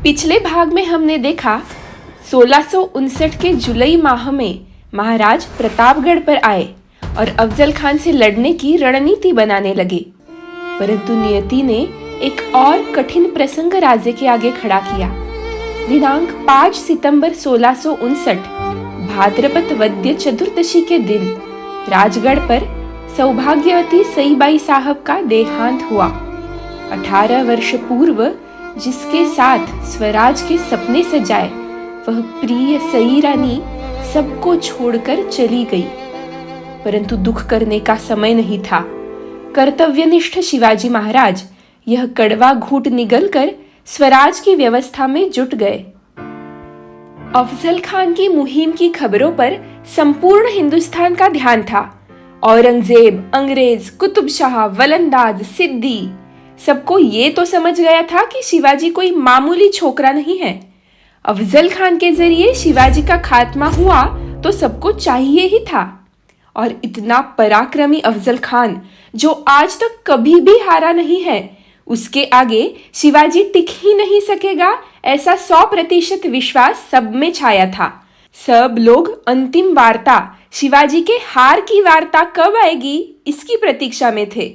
पिछले भाग में हमने देखा 1659 के जुलाई माह में महाराज प्रतापगढ़ पर आए और अफजल खान से लड़ने की रणनीति बनाने लगे। परंतु नियति ने एक और कठिन प्रसंग राजे के आगे खड़ा किया। दिनांक 5 सितंबर 1659 भाद्रपद वद्य चतुर्दशी के दिन राजगढ़ पर सौभाग्यवती सईबाई साहब का देहांत हुआ। 18 वर्ष पूर्व जिसके साथ स्वराज के सपने सजाए वह प्रिय सई रानी सबको छोड़कर चली गई। परंतु दुख करने का समय नहीं था। कर्तव्यनिष्ठ शिवाजी महाराज यह कड़वा घूंट निगलकर स्वराज की व्यवस्था में जुट गए। अफजल खान की मुहिम की खबरों पर संपूर्ण हिंदुस्तान का ध्यान था। औरंगजेब, अंग्रेज, कुतुब शाह, वलंदाज, सिद्दी सबको ये तो समझ गया था कि शिवाजी कोई मामूली छोकरा नहीं है। अफजल खान के जरिए शिवाजी का खात्मा हुआ तो सबको चाहिए ही था। और इतना पराक्रमी अफजल खान जो आज तक कभी भी हारा नहीं है, उसके आगे शिवाजी टिक ही नहीं सकेगा, ऐसा 100% विश्वास सब में छाया था। सब लोग अंतिम वार्ता शिवाजी के हार की वार्ता कब आएगी इसकी प्रतीक्षा में थे।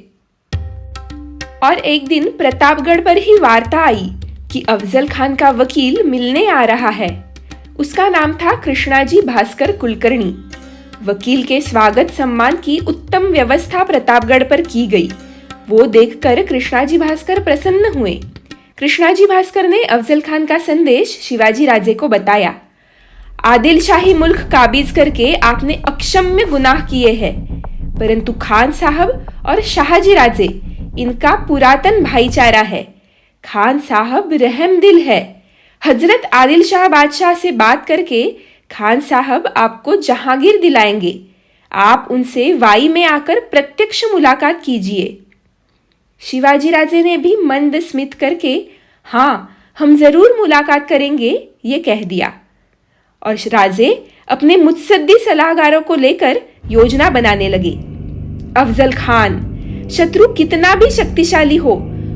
और एक दिन प्रतापगढ़ पर ही वार्ता आई कि अफजल खान का वकील मिलने आ रहा है। उसका नाम था कृष्णाजी भास्कर कुलकर्णी। वकील के स्वागत सम्मान की उत्तम व्यवस्था प्रतापगढ़ पर की गई। वो देखकर कृष्णाजी भास्कर प्रसन्न हुए। कृष्णाजी भास्कर ने अफजल खान का संदेश शिवाजी राजे को बताया। आदिल शाही मुल्क काबिज करके आपने अक्षम्य गुनाह किए हैं, परंतु खान साहब और शाहजी राजे इनका पुरातन भाईचारा है। खान साहब रहमदिल है। हजरत आदिल शाह बादशाह से बात करके खान साहब आपको जहांगीर दिलाएंगे। आप उनसे वाई में आकर प्रत्यक्ष मुलाकात कीजिए। शिवाजी राजे ने भी मंद स्मित करके हाँ, हम जरूर मुलाकात करेंगे ये कह दिया। और राजे अपने मुत्सद्दी सलाहकारों को लेकर योजना बनाने लगे। अफजल खान शत्रु कितना भी शक्तिशाली हो,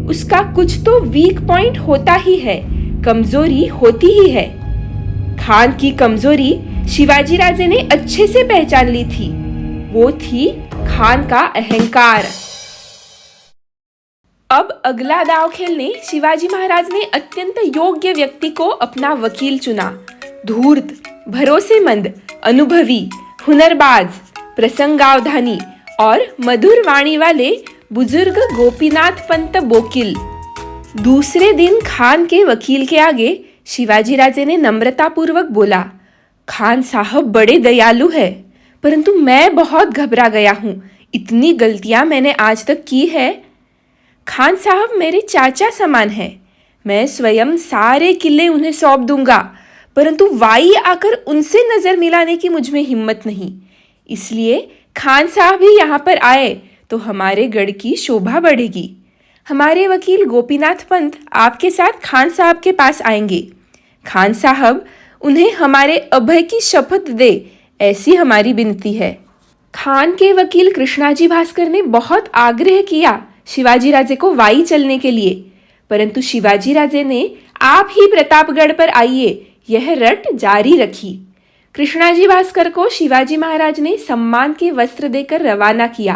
उसका कुछ तो वीक पॉइंट होता ही है, कमजोरी होती ही है। खान की कमजोरी शिवाजी राजे ने अच्छे से पहचान ली थी। वो थी खान का अहंकार। अब अगला दांव खेलने शिवाजी महाराज ने अत्यंत योग्य व्यक्ति को अपना वकील चुना। धूर्त, भरोसेमंद, अनुभवी, हुनरबाज, प्रसंगावधानी और मधुर वाणी वाले बुजुर्ग गोपीनाथ पंत बोकिल। दूसरे दिन खान के वकील के आगे शिवाजी राजे ने नम्रतापूर्वक बोला, खान साहब बड़े दयालु है, परंतु मैं बहुत घबरा गया हूँ। इतनी गलतियां मैंने आज तक की है। खान साहब मेरे चाचा समान है। मैं स्वयं सारे किले उन्हें सौंप दूंगा, परंतु वाई आकर उनसे नजर मिलाने की मुझमें हिम्मत नहीं। इसलिए खान साहब भी यहाँ पर आए तो हमारे गढ़ की शोभा बढ़ेगी। हमारे वकील गोपीनाथ पंत आपके साथ खान साहब के पास आएंगे। खान साहब उन्हें हमारे अभय की शपथ दे, ऐसी हमारी विनती है। खान के वकील कृष्णाजी भास्कर ने बहुत आग्रह किया शिवाजी राजे को वाई चलने के लिए, परंतु शिवाजी राजे ने आप ही प्रतापगढ़ पर आइए यह रट जारी रखी। कृष्णाजी भास्कर को शिवाजी महाराज ने सम्मान के वस्त्र देकर रवाना किया,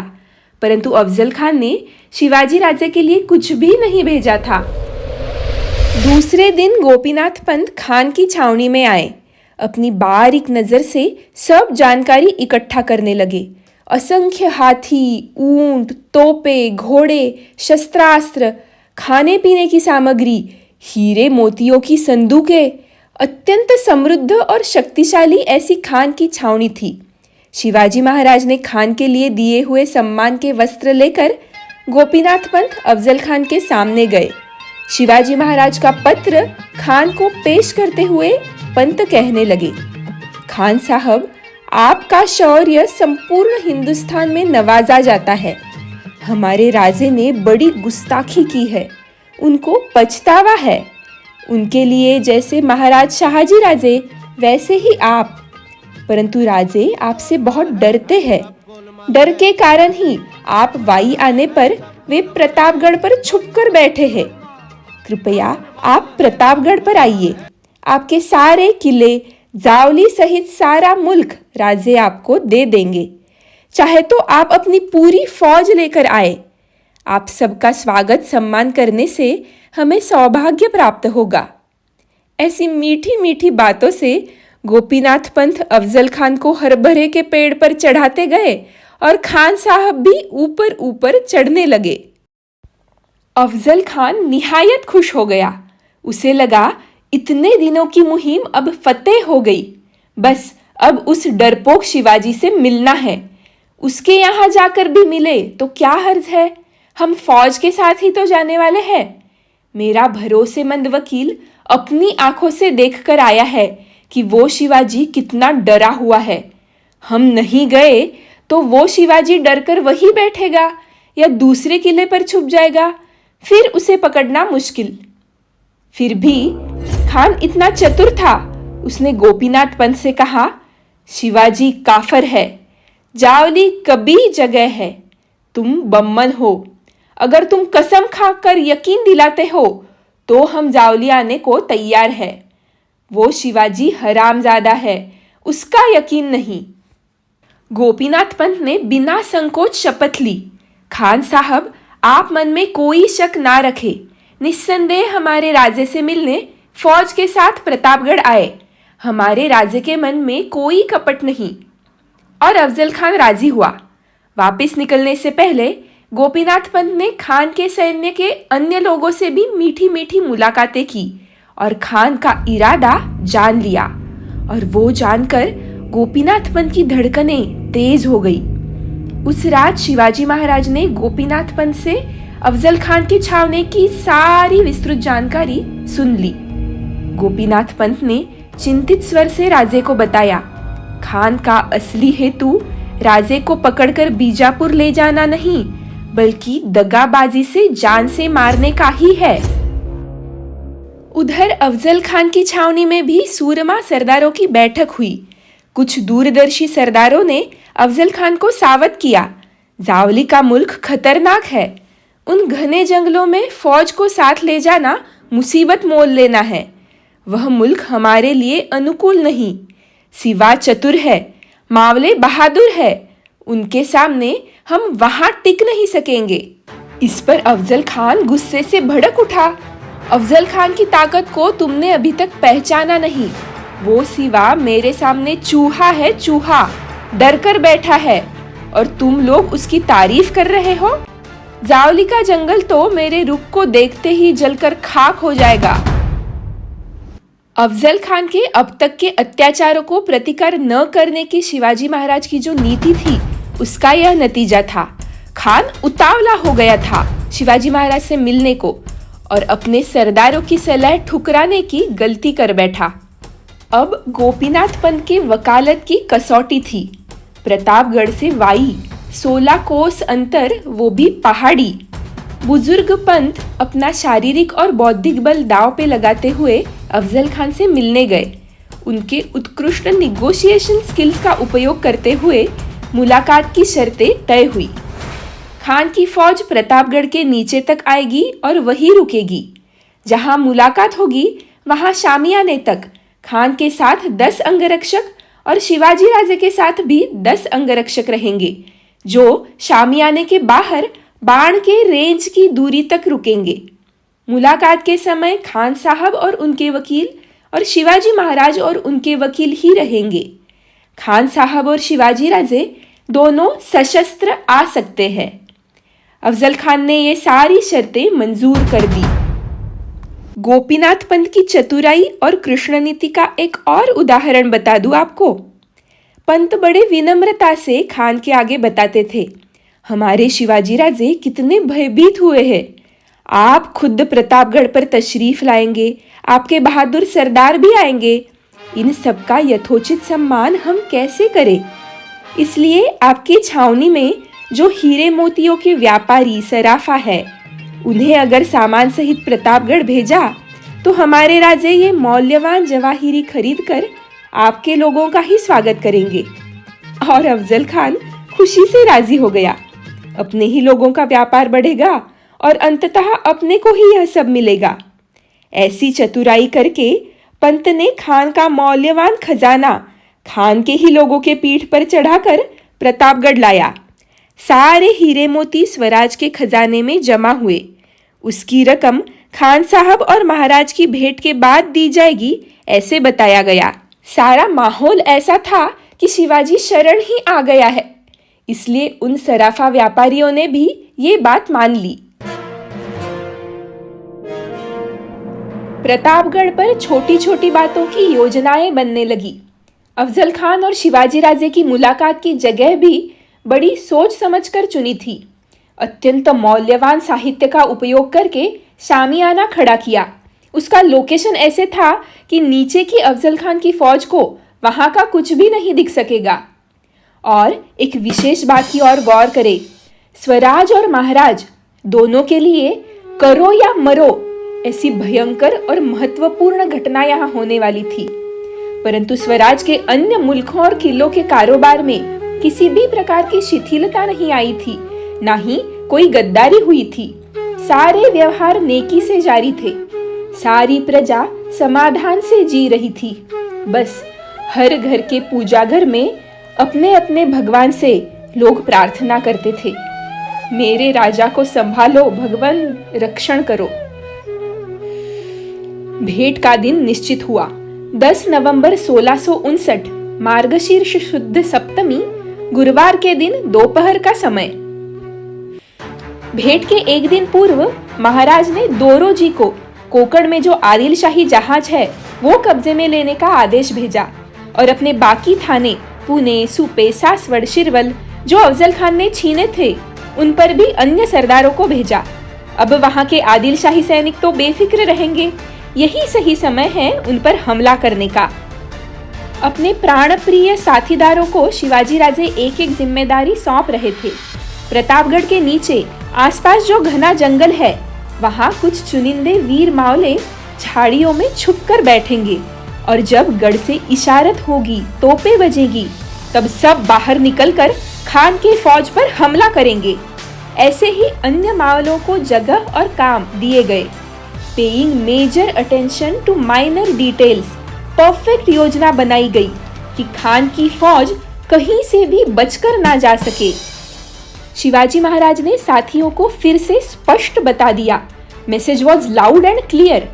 परंतु अफजल खान ने शिवाजी राजे के लिए कुछ भी नहीं भेजा था। दूसरे दिन गोपीनाथ पंत खान की छावनी में आए। अपनी बारीक नजर से सब जानकारी इकट्ठा करने लगे। असंख्य हाथी, ऊंट, तोपे, घोड़े, शस्त्रास्त्र, खाने पीने की सामग्री, हीरे मोतियों की संदूकें, अत्यंत समृद्ध और शक्तिशाली ऐसी खान की छावनी थी। शिवाजी महाराज ने खान के लिए दिए हुए सम्मान के वस्त्र लेकर गोपीनाथ पंत अफजल खान के सामने गए। शिवाजी महाराज का पत्र खान को पेश करते हुए पंत कहने लगे, खान साहब, आपका शौर्य संपूर्ण हिंदुस्तान में नवाजा जाता है। हमारे राजे ने बड़ी गुस्ताखी की है, उनको पछतावा है। उनके लिए जैसे महाराज शाहजी राजे वैसे ही आप, परंतु राजे आपसे बहुत डरते हैं। डर के कारण ही आप वाई आने पर वे प्रतापगढ़ पर छुपकर बैठे हैं। कृपया आप प्रतापगढ़ पर आइए। आपके सारे किले, जावली सहित सारा मुल्क राजे आपको दे देंगे। चाहे तो आप अपनी पूरी फौज लेकर आए। आप सबका स्वागत सम्मान करने से हमें सौभाग्य प्राप्त होगा। ऐसी मीठी मीठी बातों से गोपीनाथ पंत अफजल खान को हरभरे के पेड़ पर चढ़ाते गए और खान साहब भी ऊपर ऊपर चढ़ने लगे। अफजल खान निहायत खुश हो गया। उसे लगा इतने दिनों की मुहिम अब फतेह हो गई। बस अब उस डरपोक शिवाजी से मिलना है। उसके यहाँ जाकर भी मिले तो क्या हर्ज है, हम फौज के साथ ही तो जाने वाले हैं। मेरा भरोसेमंद वकील अपनी आंखों से देखकर आया है कि वो शिवाजी कितना डरा हुआ है। हम नहीं गए तो वो शिवाजी डरकर वहीं बैठेगा या दूसरे किले पर छुप जाएगा, फिर उसे पकड़ना मुश्किल। फिर भी खान इतना चतुर था, उसने गोपीनाथ पंत से कहा, शिवाजी काफर है, जावली कभी जगह है, तुम बम्मन हो। अगर तुम कसम खाकर यकीन दिलाते हो तो हम जावली आने को तैयार है। वो शिवाजी हरामजादा है, उसका यकीन नहीं। गोपीनाथ पंत ने बिना संकोच शपथ ली। खान साहब, आप मन में कोई शक ना रखे, निस्संदेह हमारे राजे से मिलने फौज के साथ प्रतापगढ़ आए। हमारे राजे के मन में कोई कपट नहीं। और अफजल खान राजी हुआ। वापस निकलने से पहले गोपीनाथ पंत ने खान के सैन्य के अन्य लोगों से भी मीठी मीठी मुलाकातें की और खान का इरादा जान लिया। और वो जानकर गोपीनाथ पंत की धड़कनें तेज हो गई। उस रात शिवाजी महाराज ने गोपीनाथ पंत से अफजल खान के छावनी की सारी विस्तृत जानकारी सुन ली। गोपीनाथ पंत ने चिंतित स्वर से राजे को बताया, खान का असली हेतु राजे को पकड़कर बीजापुर ले जाना नहीं, बल्कि दगाबाजी से जान से मारने का ही है। उधर अफजल खान की छावनी में भी सूरमा सरदारों की बैठक हुई। कुछ दूरदर्शी सरदारों ने अफजल खान को सावध किया, जावली का मुल्क खतरनाक है। उन घने जंगलों में फौज को साथ ले जाना मुसीबत मोल लेना है। वह मुल्क हमारे लिए अनुकूल नहीं। सिवा चतुर है, मावले बहादुर है, उनके सामने हम वहां टिक नहीं सकेंगे। इस पर अफजल खान गुस्से से भड़क उठा। अफजल खान की ताकत को तुमने अभी तक पहचाना नहीं। वो सिवा मेरे सामने चूहा है, चूहा, डर कर बैठा है, और तुम लोग उसकी तारीफ कर रहे हो। जावली का जंगल तो मेरे रुख को देखते ही जलकर खाक हो जाएगा। अफजल खान के अब तक के अत्याचारों को प्रतिकार न करने की शिवाजी महाराज की जो नीति थी, उसका यह नतीजा था। खान उतावला हो गया था शिवाजी महाराज से मिलने को और अपने सरदारों की सलाह ठुकराने की गलती कर बैठा। अब गोपीनाथ पंत की वकालत की कसौटी थी। प्रतापगढ़ से वाई 16 कोस अंतर, वो भी पहाड़ी। बुजुर्ग पंत अपना शारीरिक और बौद्धिक बल दांव पे लगाते हुए अफजल खान से मिलने गए। उनके उत्कृष्ट निगोशिएशन स्किल्स का उपयोग करते हुए मुलाकात की शर्तें तय हुई। खान की फौज प्रतापगढ़ के नीचे तक आएगी और वहीं रुकेगी। जहां मुलाकात होगी वहां शामियाने तक खान के साथ 10 अंगरक्षक और शिवाजी राजे के साथ भी 10 अंगरक्षक रहेंगे, जो शामियाने के बाहर बाण के रेंज की दूरी तक रुकेंगे। मुलाकात के समय खान साहब और उनके वकील और शिवाजी महाराज और उनके वकील ही रहेंगे। खान साहब और शिवाजी राजे दोनों सशस्त्र आ सकते हैं। अफजल खान ने ये सारी शर्तें मंजूर कर दी। गोपीनाथ पंत की चतुराई और कृष्ण नीति का एक और उदाहरण बता दूं आपको। पंत बड़े विनम्रता से खान के आगे बताते थे, हमारे शिवाजी राजे कितने भयभीत हुए हैं। आप खुद प्रतापगढ़ पर तशरीफ लाएंगे, आपके बहादुर सरदार भी आएंगे। इन सबका यथोचित सम्मान हम कैसे करें? इसलिए आपकी छावनी में जो हीरे मोतियों के व्यापारी सराफा है, उन्हें अगर सामान सहित प्रतापगढ़ भेजा तो हमारे राजे ये मौल्यवान जवाहिरी खरीद कर आपके लोगों का ही स्वागत करेंगे। और अफजल खान खुशी से राजी हो गया। अपने ही लोगों का व्यापार बढ़ेगा और अंततः अपने को ही यह सब मिलेगा। ऐसी चतुराई करके पंत ने खान का मौल्यवान खजाना खान के ही लोगों के पीठ पर चढ़ाकर प्रतापगढ़ लाया। सारे हीरे मोती स्वराज के खजाने में जमा हुए। उसकी रकम खान साहब और महाराज की भेंट के बाद दी जाएगी, ऐसे बताया गया। सारा माहौल ऐसा था कि शिवाजी शरण ही आ गया है, इसलिए उन सराफा व्यापारियों ने भी ये बात मान ली। प्रतापगढ़ पर छोटी छोटी बातों की योजनाएं बनने लगी। अफजल खान और शिवाजी राजे की मुलाकात की जगह भी बड़ी सोच समझकर चुनी थी। अत्यंत मौल्यवान साहित्य का उपयोग करके शामियाना खड़ा किया। उसका लोकेशन ऐसे था कि नीचे की अफजल खान की फौज को वहां का कुछ भी नहीं दिख सकेगा। और एक विशेष बात की ओर गौर करें, स्वराज और महाराज दोनों के लिए करो या मरो ऐसी भयंकर और महत्वपूर्ण घटना यहाँ होने वाली थी। परंतु स्वराज के अन्य मुल्कों और किलों के कारोबार में किसी भी प्रकार की शिथिलता नहीं आई थी, ना ही कोई गद्दारी हुई थी। सारे व्यवहार नेकी से जारी थे। सारी प्रजा समाधान से जी रही थी। बस हर घर के पूजा घर में अपने अपने भगवान से लोग प्रार्थना करते थे, मेरे राजा को संभालो भगवान, रक्षण करो। भेंट का दिन निश्चित हुआ। 10 नवंबर 1659 मार्गशीर्ष शुद्ध सप्तमी गुरुवार के दिन दोपहर का समय। भेंट के एक दिन पूर्व महाराज ने दोरो जी को कोकण में जो आदिल शाही जहाज है वो कब्जे में लेने का आदेश भेजा और अपने बाकी थाने पुणे, सुपे, सासवड़, शिरवल जो अफजल खान ने छीने थे उन पर भी अन्य सरदारों को भेजा। अब वहां के आदिल शाही सैनिक तो बेफिक्र रहेंगे, यही सही समय है उन पर हमला करने का। अपने प्राणप्रिय साथीदारों को शिवाजी राजे एक एक जिम्मेदारी सौंप रहे थे। प्रतापगढ़ के नीचे आसपास जो घना जंगल है वहां कुछ चुनिंदे वीर मावले झाड़ियों में छुपकर बैठेंगे और जब गढ़ से इशारत होगी, तोपें बजेगी, तब सब बाहर निकलकर खान के फौज पर हमला करेंगे। ऐसे ही अन्य मावलों को जगह और काम दिए गए। Paying major attention to minor details, perfect योजना बनाई गई कि खान की फौज कहीं से भी बचकर ना जा सके। शिवाजी महाराज ने साथियों को फिर से स्पष्ट बता दिया, message was loud and clear,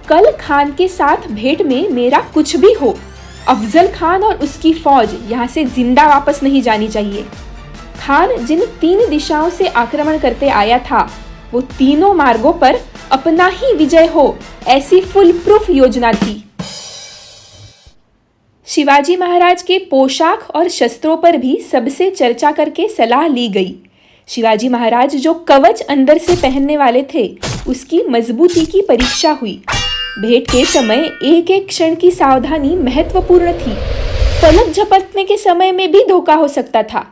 कल खान के साथ भेंट में मेरा कुछ भी हो, अफजल खान और उसकी फौज यहाँ से जिंदा वापस नहीं जानी चाहिए। खान जिन 3 दिशाओं से आक्रमण करते आया था वो तीनों मार्गों पर अपना ही विजय हो, ऐसी फुल प्रूफ योजना थी। शिवाजी महाराज के पोशाक और शस्त्रों पर भी सबसे चर्चा करके सलाह ली गई। शिवाजी महाराज जो कवच अंदर से पहनने वाले थे उसकी मजबूती की परीक्षा हुई। भेंट के समय एक एक क्षण की सावधानी महत्वपूर्ण थी। पलक झपकने के समय में भी धोखा हो सकता था,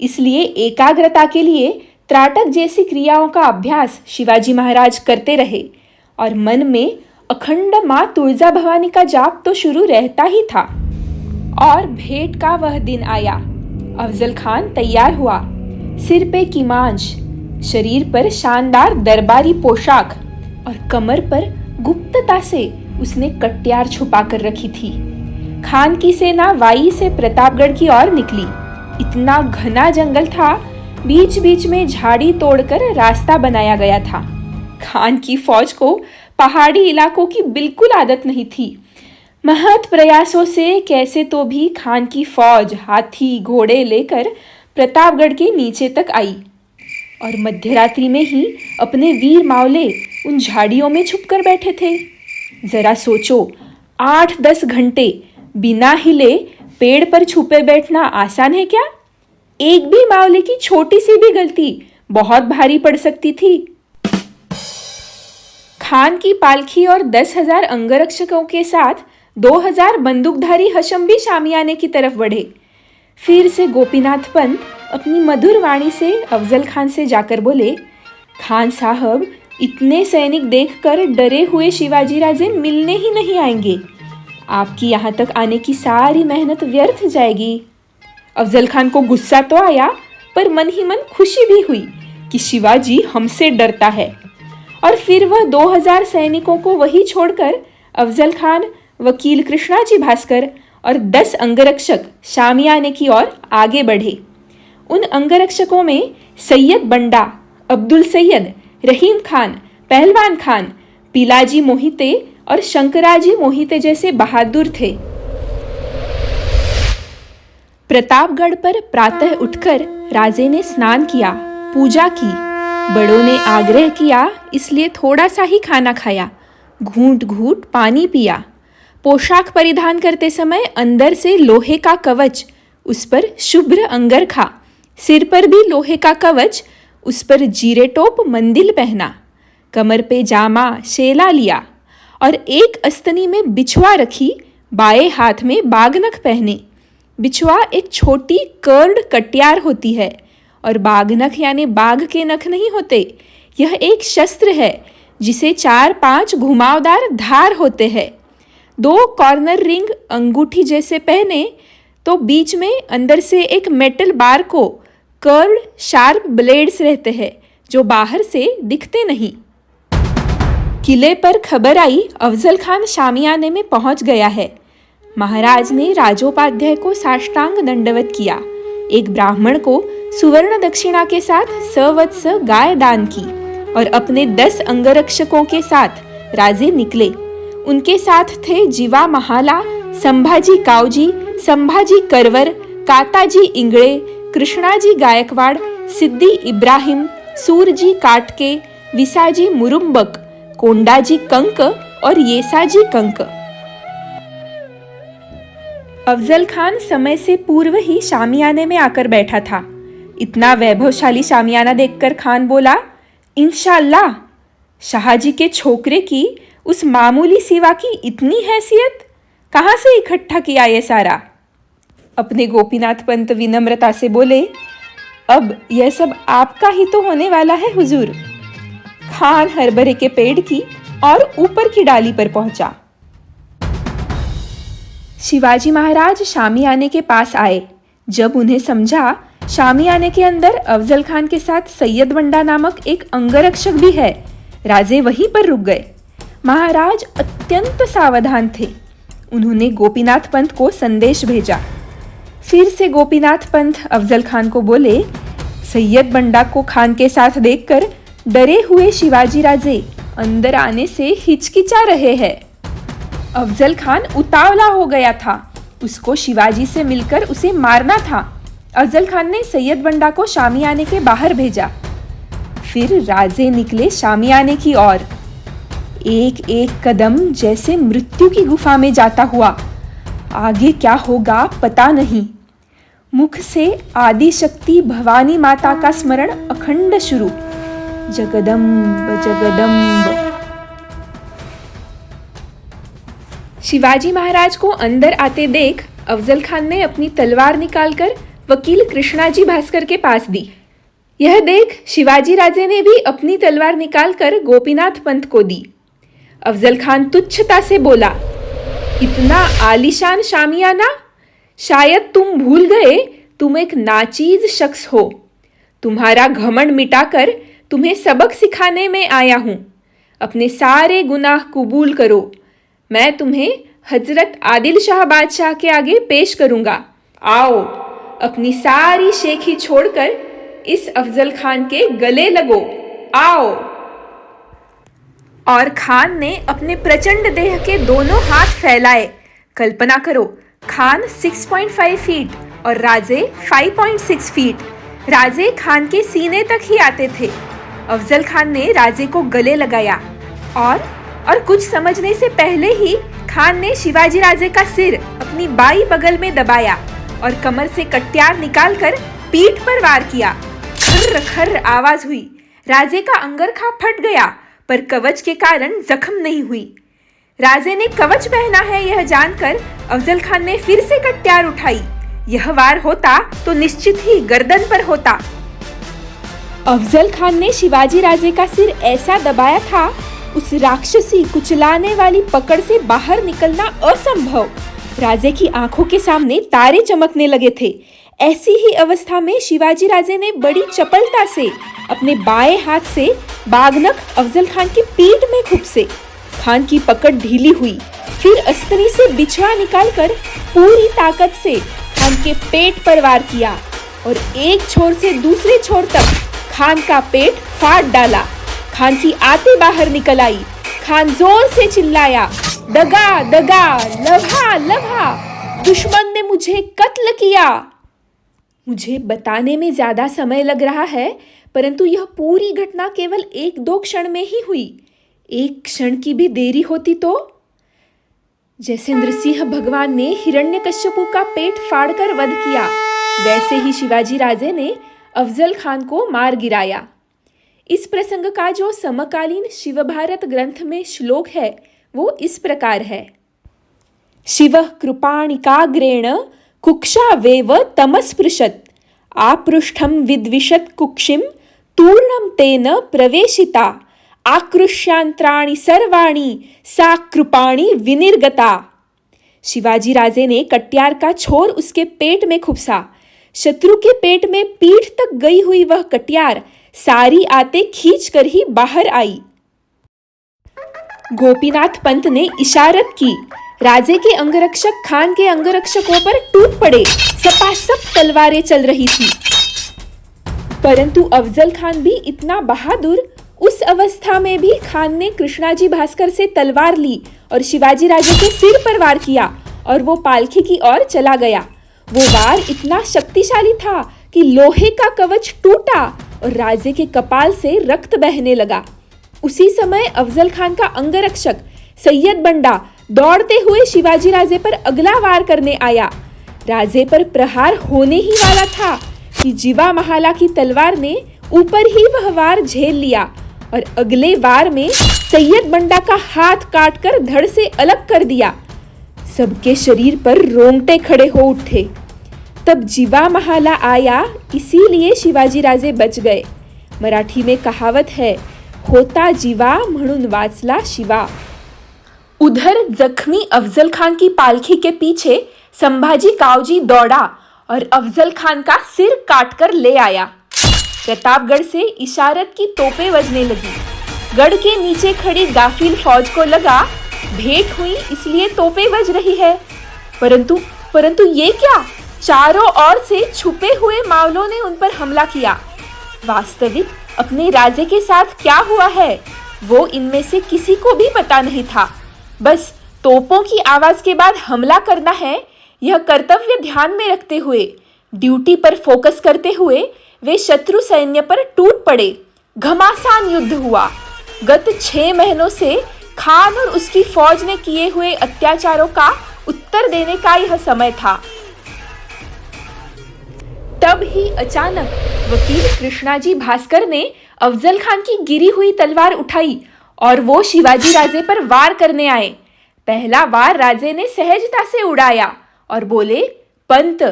इसलिए एकाग्रता के लिए त्राटक जैसी क्रियाओं का अभ्यास शिवाजी महाराज करते रहे और मन में अखंड माँ तुलजा भवानी का जाप तो शुरू रहता ही था। और भेंट का वह दिन आया। अफजल खान तैयार हुआ, सिर पे कीमांज, शरीर पर शानदार दरबारी पोशाक और कमर पर गुप्तता से उसने कट्यार छुपा कर रखी थी। खान की सेना वाई से प्रतापगढ़ की ओर निकली। इतना घना जंगल था, बीच बीच में झाड़ी तोड़कर रास्ता बनाया गया था। खान की फौज को पहाड़ी इलाकों की बिल्कुल आदत नहीं थी। महत प्रयासों से कैसे तो भी खान की फौज हाथी घोड़े लेकर प्रतापगढ़ के नीचे तक आई और मध्यरात्रि में ही अपने वीर मावले उन झाड़ियों में छुपकर बैठे थे। जरा सोचो, 8-10 घंटे बिना हिले पेड़ पर छुपे बैठना आसान है क्या? एक भी मावले की छोटी सी भी गलती बहुत भारी पड़ सकती थी। खान की पालखी और 10,000 अंगरक्षकों के साथ 2,000 बंदूकधारी हशम भी शामियाने की तरफ बढ़े। फिर से गोपीनाथ पंत अपनी मधुर वाणी से अफजल खान से जाकर बोले, खान साहब, इतने सैनिक देखकर डरे हुए शिवाजी राजे मिलने ही नहीं आएंगे। आपकी यहाँ तक आने की सारी मेहनत व्यर्थ जाएगी। अफजल खान को गुस्सा तो आया, पर मन ही मन खुशी भी हुई कि शिवाजी हमसे डरता है। और फिर वह 2000 सैनिकों को वहीं छोड़कर अफजल खान, वकील कृष्णाजी भास्कर और 10 अंगरक्षक शामियाने की ओर आगे बढ़े। उन अंगरक्षकों में सैयद बंडा, अब्दुल सैयद, रहीम खान, पहलवान खान, पिलाजी मोहिते और शंकराजी मोहिते जैसे बहादुर थे। प्रतापगढ़ पर प्रातः उठकर राजे ने स्नान किया, पूजा की। बड़ों ने आग्रह किया, इसलिए थोड़ा सा ही खाना खाया, घूंट घूंट पानी पिया। पोशाक परिधान करते समय अंदर से लोहे का कवच, उस पर शुभ्र अंगरखा, सिर पर भी लोहे का कवच, उस पर जीरे टोप मंदिल पहना, कमर पे जामा शेला लिया और एक अस्तनी में बिछुआ रखी, बाएं हाथ में बागनख पहने। बिछुआ एक छोटी कर्ड कटियार होती है और बाघनख यानी बाघ के नख नहीं होते। यह एक शस्त्र है जिसे 4-5 घुमावदार धार होते हैं। 2 कॉर्नर रिंग अंगूठी जैसे पहने तो बीच में अंदर से एक मेटल बार को कर्ड शार्प ब्लेड्स रहते हैं जो बाहर से दिखते नहीं। किले पर खबर आई अफजल खान शामियाने में पहुंच गया है। महाराज ने राजोपाध्याय को साष्टांग दंडवत किया। एक ब्राह्मण को सुवर्ण दक्षिणा के साथ सवत्स गाय दान की और अपने 10 अंगरक्षकों के साथ राजे निकले। उनके साथ थे जीवा महाला, संभाजी कावजी, संभाजी करवर, काताजी इंगड़े, कृष्णाजी गायकवाड़, सिद्दी इब्राहिम, सूरजी काटके, विसाजी मुरुम्बक, कोंडाजी कंक और येसाजी कंक। अफजल खान समय से पूर्व ही शामियाने में आकर बैठा था। इतना वैभवशाली शामियाना देखकर खान बोला, इंशाअल्लाह। शाहजी के छोकरे की उस मामूली सिवा की इतनी हैसियत, कहाँ से इकट्ठा किया ये सारा? अपने गोपीनाथ पंत विनम्रता से बोले, अब यह सब आपका ही तो होने वाला है हुजूर। खान हरभरे के पेड़ की और ऊपर की डाली पर पहुंचा। शिवाजी महाराज शामियाने के पास आए। जब उन्हें समझा शामियाने के अंदर अफजल खान के साथ सैयद बंडा नामक एक अंगरक्षक भी है, राजे वहीं पर रुक गए। महाराज अत्यंत सावधान थे। उन्होंने गोपीनाथ पंत को संदेश भेजा। फिर से गोपीनाथ पंत अफजल खान को बोले, सैयद बंडा को खान के साथ देखकर डरे हुए शिवाजी राजे अंदर आने से हिचकिचा रहे हैं। अफजल खान उतावला हो गया था। उसको शिवाजी से मिलकर उसे मारना था। अफजल खान ने सैयद बंडा को शामियाने के बाहर भेजा। फिर राजे निकले शामियाने की ओर। एक एक कदम जैसे मृत्यु की गुफा में जाता हुआ। आगे क्या होगा पता नहीं। मुख से आदि शक्ति भवानी माता का स्मरण अखंड शुरू। जगदम्ब जगदम्ब। शिवाजी महाराज को अंदर आते देख अफजल खान ने अपनी तलवार निकालकर वकील कृष्णाजी भास्कर के पास दी। यह देख शिवाजी राजे ने भी अपनी तलवार निकालकर गोपीनाथ पंत को दी। अफजल खान तुच्छता से बोला, इतना आलीशान शामियाना? शायद तुम भूल गए तुम एक नाचीज शख्स हो। तुम्हारा घमंड मिटाकर तुम्हें सबक सिखाने में आया हूं। अपने सारे गुनाह कबूल करो। मैं तुम्हें हजरत आदिल शाह बादशाह के आगे पेश करूंगा। आओ, अपनी सारी शेखी छोड़कर इस अफजल खान के गले लगो। आओ। और खान ने अपने प्रचंड देह के दोनों हाथ फैलाए। कल्पना करो, खान 6.5 फीट और राजे 5.6 फीट। राजे खान के सीने तक ही आते थे। अफजल खान ने राजे को गले लगाया और कुछ समझने से पहले ही खान ने शिवाजी राजे का सिर अपनी बाई बगल में दबाया और कमर से कट्यार निकालकर पीठ पर वार किया। खर्र खर्र आवाज हुई। राजे का अंगरखा फट गया, पर कवच के कारण जख्म नहीं हुई। राजे ने कवच पहना है यह जानकर अफजल खान ने फिर से कट्यार उठाई। यह वार होता तो निश्चित ही गर्दन पर होता। अफजल खान ने शिवाजी राजे का सिर ऐसा दबाया था, उस राक्षसी कुचलाने वाली पकड़ से बाहर निकलना असंभव। राजे की आंखों के सामने तारे चमकने लगे थे। ऐसी ही अवस्था में शिवाजी राजे ने बड़ी चपलता से अपने बाएं हाथ से बागनक अफजल खान की पीठ में खुपसे। खान की पकड़ ढीली हुई। फिर अस्त्री से बिछड़ा निकालकर पूरी ताकत से खान के पेट पर वार किया और एक छोर से दूसरे छोर तक खान का पेट फाड़ डाला। खान की आंतें बाहर निकल आई। खान जोर से चिल्लाया, दगा दगा, लम्हा लम्हा, दुश्मन ने मुझे कत्ल किया। मुझे बताने में ज्यादा समय लग रहा है, परंतु यह पूरी घटना केवल 1-2 क्षण में ही हुई। एक क्षण की भी देरी होती तो जैसे नृसिंह भगवान ने हिरण्यकश्यपु का पेट फाड़कर वध किया, वैसे ही शिवाजी राजे ने अफजल खान को मार गिराया। इस प्रसंग का जो समकालीन शिवभारत ग्रंथ में श्लोक है वो इस प्रकार है। शिवः कृपाणिकाग्रेण कुक्षावेव तमस्पृशत् आपृष्ठं विद्विषत् कुक्षिं तूर्णं तेन प्रवेशिता आकृष्यांत्राणि सर्वाणि सा कृपाणि विनिर्गता। शिवाजी राजे ने कट्यार का छोर उसके पेट में खुपसा। शत्रु के पेट में पीठ तक गई हुई वह कट्यार सारी आते खींच कर ही बाहर आई। गोपीनाथ पंत ने इशारत की। राजे के अंगरक्षक खान के अंगरक्षकों पर टूट पड़े। सपासप तलवारें चल रही थी, परंतु अफजल खान भी इतना बहादुर, उस अवस्था में भी खान ने कृष्णाजी भास्कर से तलवार ली और शिवाजी राजे के सिर पर वार किया और वो पालखी की ओर चला गया। वो वार इतना शक्तिशाली था कि लोहे का कवच टूटा और राजे के कपाल से रक्त बहने लगा। उसी समय अफजल खान का अंगरक्षक सैयद बंडा दौड़ते हुए शिवाजी राजे पर अगला वार करने आया। राजे पर प्रहार होने ही वाला था कि जीवा महाला की तलवार ने ऊपर ही वह वार झेल लिया और अगले वार में सैयद बंडा का हाथ काटकर धड़ से अलग कर दिया। सबके शरीर पर रोंगटे खड़े हो उठे। तब जीवा महाला आया, इसीलिए शिवाजी राजे बच गए। मराठी में कहावत है, होता जीवा म्हणून वाचला शिवा। उधर जख्मी अफजल खान की पालखी के पीछे संभाजी कावजी दौड़ा और अफजल खान का सिर काटकर ले आया। प्रतापगढ़ से इशारत की तोपें बजने लगी। गढ़ के नीचे खड़ी गाफिल फौज को लगा भेंट हुई इसलिए तोपें बज रही है, परंतु ये क्या? चारों ओर से छुपे हुए मावलों ने उन पर हमला किया। वास्तविक अपने राजे के साथ क्या हुआ है वो इनमें से किसी को भी पता नहीं था। बस तोपों की आवाज के बाद हमला करना है, यह कर्तव्य ध्यान में रखते हुए, ड्यूटी पर फोकस करते हुए वे शत्रु सैन्य पर टूट पड़े। घमासान युद्ध हुआ। गत 6 महीनों से खान और उसकी फौज ने किए हुए अत्याचारों का उत्तर देने का यह समय था। तब ही अचानक वकील कृष्णाजी भास्कर ने अफजल खान की गिरी हुई तलवार उठाई और वो शिवाजी राजे पर वार करने आए। पहला वार राजे ने सहजता से उड़ाया और बोले, पंत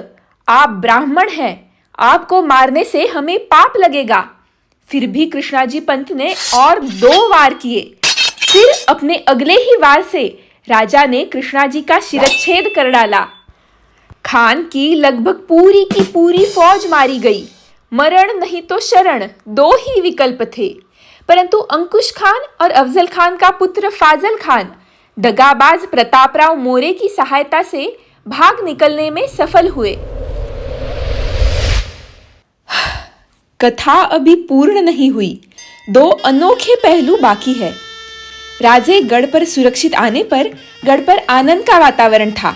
आप ब्राह्मण हैं, आपको मारने से हमें पाप लगेगा। फिर भी कृष्णाजी पंत ने और 2 वार किए। फिर अपने अगले ही वार से राजा ने कृष्णाजी का शिरच्छेद कर डाला। खान की लगभग पूरी की पूरी फौज मारी गई। मरण नहीं तो शरण, 2 ही विकल्प थे। परंतु अंकुश खान और अफजल खान का पुत्र फाजल खान दगाबाज प्रतापराव मोरे की सहायता से भाग निकलने में सफल हुए। कथा अभी पूर्ण नहीं हुई। 2 अनोखे पहलू बाकी है। राजे गढ़ पर सुरक्षित आने पर गढ़ पर आनंद का वातावरण था।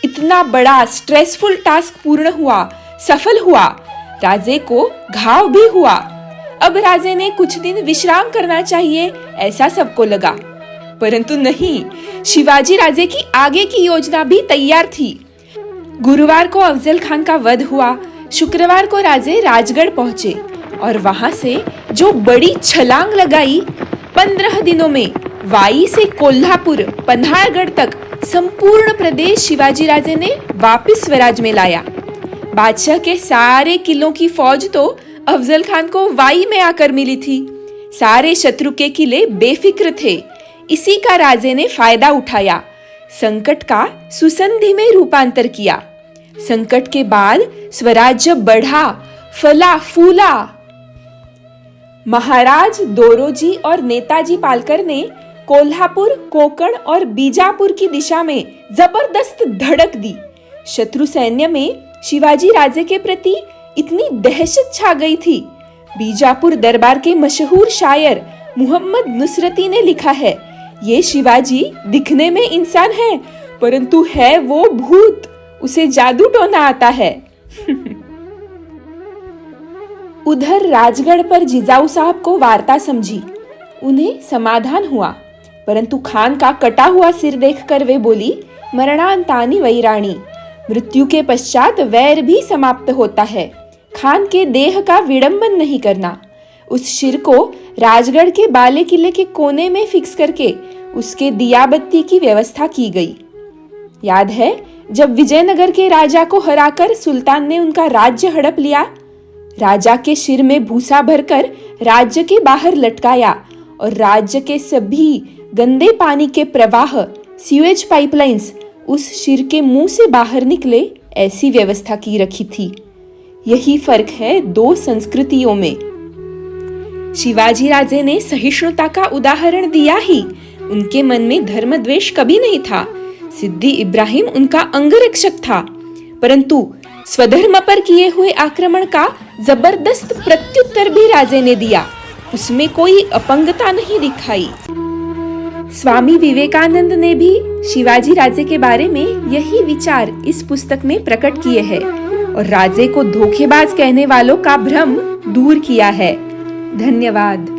इतना बड़ा स्ट्रेसफुल टास्क पूर्ण हुआ, सफल हुआ। राजे को घाव भी हुआ। अब राजे ने कुछ दिन विश्राम करना चाहिए, ऐसा सबको लगा। परंतु नहीं, शिवाजी राजे की आगे की योजना भी तैयार थी। गुरुवार को अफजल खान का वध हुआ। शुक्रवार को राजे राजगढ़ पहुंचे और वहां से जो बड़ी छलांग लगाई, 15 दिनों में वाई से कोल्हापुर, पन्हारगढ़ तक संपूर्ण प्रदेश शिवाजी राजे ने वापस स्वराज में लाया। बादशाह के सारे किलों की फौज तो अफजल खान को वाई में आकर मिली थी। सारे शत्रु के किले बेफिक्र थे। इसी का राजे ने फायदा उठाया, संकट का सुसंधि में रूपांतर किया। संकट के बाद स्वराज्य बढ़ा, फला फूला। महाराज दोरोजी और नेताजी पालकर ने कोल्हापुर, कोकण और बीजापुर की दिशा में जबरदस्त धड़क दी। शत्रु सैन्य में शिवाजी राजे के प्रति इतनी दहशत छा गई थी। बीजापुर दरबार के मशहूर शायर मोहम्मद नुसरती ने लिखा है, ये शिवाजी दिखने में इंसान है परंतु है वो भूत, उसे जादू टोना आता है। उधर राजगढ़ पर जिजाऊ साहब को वार्ता समझी। उन्हें समाधान हुआ, परंतु खान का कटा हुआ सिर देखकर वे बोली, मरणांतानि वैराणी। मृत्यु के पश्चात वैर भी समाप्त होता है। खान के देह का विडंबन नहीं करना। उस सिर को राजगढ़ के बाले किले के कोने में फिक्स करके उसके दिया बत्ती की व्यवस्था की गई। याद है जब विजयनगर के राजा को हराकर सुल्तान ने उनका राज्य हड़प लिया? राजा के सिर में भूसा भरकर राज्य के बाहर लटकाया और राज्य के सभी गंदे पानी के प्रवाह, सीवेज पाइपलाइंस उस सिर के मुंह से बाहर निकले, ऐसी व्यवस्था की रखी थी। यही फर्क है दो संस्कृतियों में। शिवाजी राजे ने सहिष्णुता का उदाहरण दिया ही, उनके मन में धर्म द्वेष कभी नहीं था। सिद्दी इब्राहिम उनका अंगरक्षक था, परंतु स्वधर्म पर किए हुए आक्रमण का जबरदस्त प्रत्युत्तर भी राजे ने दिया। उसमें कोई अपंगता नहीं दिखाई। स्वामी विवेकानंद ने भी शिवाजी राजे के बारे में यही विचार इस पुस्तक में प्रकट किए हैं और राजे को धोखेबाज कहने वालों का भ्रम दूर किया है। धन्यवाद।